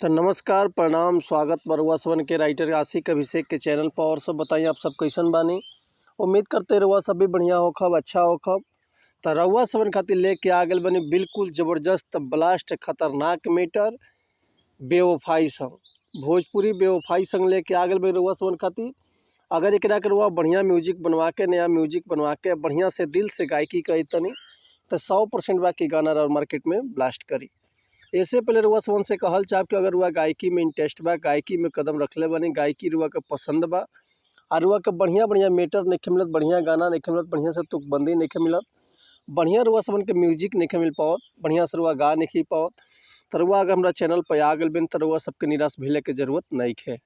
तो नमस्कार प्रणाम स्वागत बरुआ सवन के राइटर आशिक अभिषेक के चैनल पर। और सब बताइए आप सब कैसन बानी। उम्मीद करते रहुआ सब भी बढ़िया होखब, अच्छा होखब। तो रउआ सवन खातिर लेके आ गए बनी बिल्कुल ज़बरदस्त ब्लास्ट खतरनाक मैटर बेवफाई संग। भोजपुरी बेवफाई संग लेके आ गए बनी रउआ सवन खातिर। अगर एकरा के रउआ बढ़िया म्यूजिक बनवा के, नया म्यूजिक बनवा के बढ़िया से दिल से गायकी करी तनी तो 100% बाकी गाना और मार्केट में ब्लास्ट करी। ऐसे पहले रुआ सवन से कहल चाह कि अगर रुआ गायकी में इंटरेस्ट बा, गायकी में कदम रखले बनी, गायकी रुआ के पसंद बा और रुआ के बढ़िया बढ़िया मेटर नहीं मिलत, बढ़िया गाना नहीं मिलत, बढ़िया से तुकबंदी नहीं मिलत, बढ़िया रुआ सवन के म्यूजिक नहीं मिल पावत, बढ़िया से रुआ गा नहीं पावत, तो रुआ अगर हमारा चैनल पर आ गए बिन तो रुआ सबके निराश भइले के जरूरत नहीं है।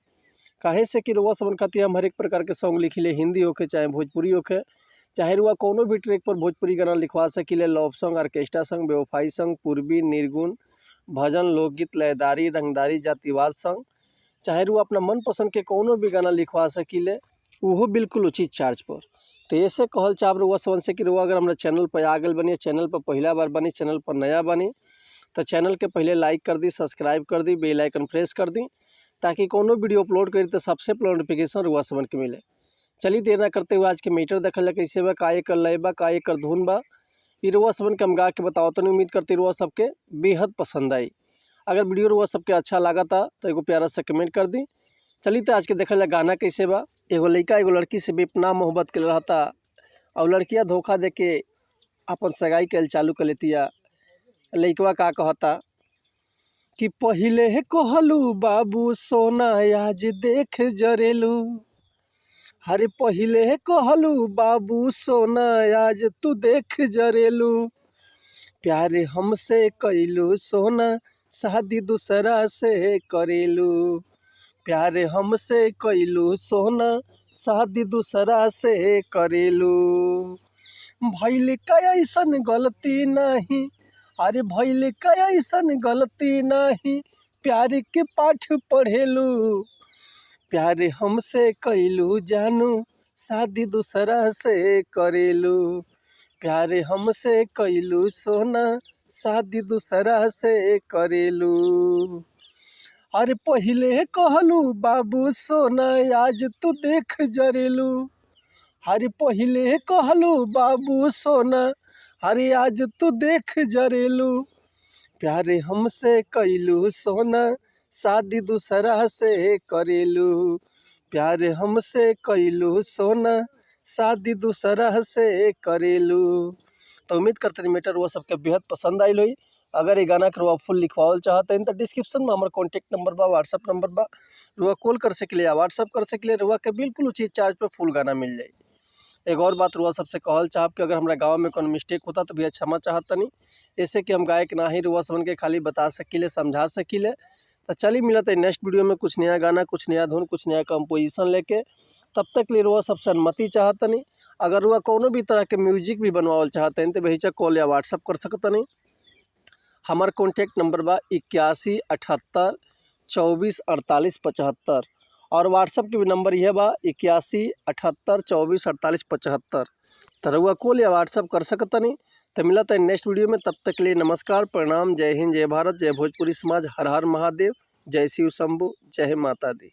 काहे से कि रुआ सवन खातिर हम हर एक प्रकार के सॉन्ग लिखिले, हिंदी होके चाहे भोजपुरी होके, चाहे रुआ कोनो भी ट्रैक पर भोजपुरी गाना लिखवा सकिले। लव सॉन्ग, ऑर्केस्ट्रा सॉन्ग, बेवफाई सॉन्ग, पूर्वी, निर्गुण, भजन, लोकगीत, लयदारी, रंगदारी, जातिवाद सॉन्ग, चाहे रुआ अपना मनपसंद के कोनो भी गाना लिखवा सकिले, वो बिल्कुल उचित चार्ज पर। तो ऐसे कहल चाह रुआ सवन से कि रुआ अगर हमारे चैनल पर आ गए बनी, चैनल पर पहला बार बनी, चैनल पर नया बनी, तो चैनल के पहले लाइक कर दी, सब्सक्राइब कर दी, बेल आइकन प्रेस कर दी ताकि कोनो वीडियो अपलोड करी तो सबसे पहले नोटिफिकेशन रुआ सवन के मिले। चलिए देर ना करते हुए आज के मीटर देखल कैसे बा, का एकर लय बा, का एकर धुन बा, ये रुआ सबन के हम गा के बताओ। तो उम्मीद करते रुआ सबके बेहद पसंद आई। अगर वीडियो रुआ सबके अच्छा लगा था तो एगो प्यारा सा कमेंट कर दी। चलिए तो आज के देखल जाए गाना कैसे बा। एगो लड़का एगो लड़की से बेपनाह मोहब्बत के रहता और लड़किया धोखा दे के अपन सगाई कल चालू कर लेतिया। लड़कवा का कहता कि पहिले कहलू बाबू सोना आज देख जरेलू, हरे पहिले कहलू बाबू सोना आज तू देख जरेलू, प्यारे हमसे कैलू सोना शादी दूसरा से करेलू, प्यारे हमसे कैलू सोना शादी दूसरा से करेलू, भइल का ऐसन गलती नहीं, अरे भइल का ऐसन गलती नहीं, प्यार के पाठ पढ़ेलू, प्यारे हमसे कैलू जानू शादी दूसरा से करेलू, प्यारे हमसे कैलू सोना शादी दूसरा से करेलू, अरे पहिले कहलू बाबू सोना आज तू देख जरेलू, अरे पहिले कहलू बाबू सोना अरे आज तू देख जरेलू, प्यारे हमसे कैलू सोना शादी दूसरा से करेलू, प्यारे हमसे कैलू सोना शादी दूसरा से करेलू। तो उम्मीद करते हैं मैटर वो सबके बेहद पसंद आई हुई। अगर ये गाना के फुल लिखवाल चाहते हैं तो डिस्क्रिप्शन में हमारा कॉन्टैक्ट नंबर बा, व्हाट्सअप नंबर बा, रुआ कॉल कर सके या व्हाट्सअप कर सके, रुआ के बिल्कुल उचित चार्ज पर फुल गाना मिल जाए। एक और बात रुआ सबसे कहल चाहब कि अगर हमारा गांव में कोई मिस्टेक होता तो भैया क्षमा चाहतनी, ऐसे कि हम गायक ना ही रुआ सवन के खाली बता सकिले, समझा सकिले। तो चलिए मिलता है नेक्स्ट वीडियो में कुछ नया गाना, कुछ नया धुन, कुछ नया कंपोजिशन लेके। तब तक लिए रुआ सबसे अनुमति चाहतनी। अगर रुआ कोनो भी तरह के म्यूजिक भी बनवावल चाहते हैं तो भैया कॉल या व्हाट्सअप कर सकतनी। हमार कॉन्टैक्ट नंबर बा 81 78 24 48 75 और व्हाट्सअप के भी नंबर यह बा 81 78 24 48 75। तो रुआ कॉल या व्हाट्सअप कर सकतनी। तो मिलता है नेक्स्ट वीडियो में। तब तक के लिए नमस्कार, प्रणाम, जय हिंद, जय भारत, जय भोजपुरी समाज, हर हर महादेव, जय शिव शंभु, जय माता दी।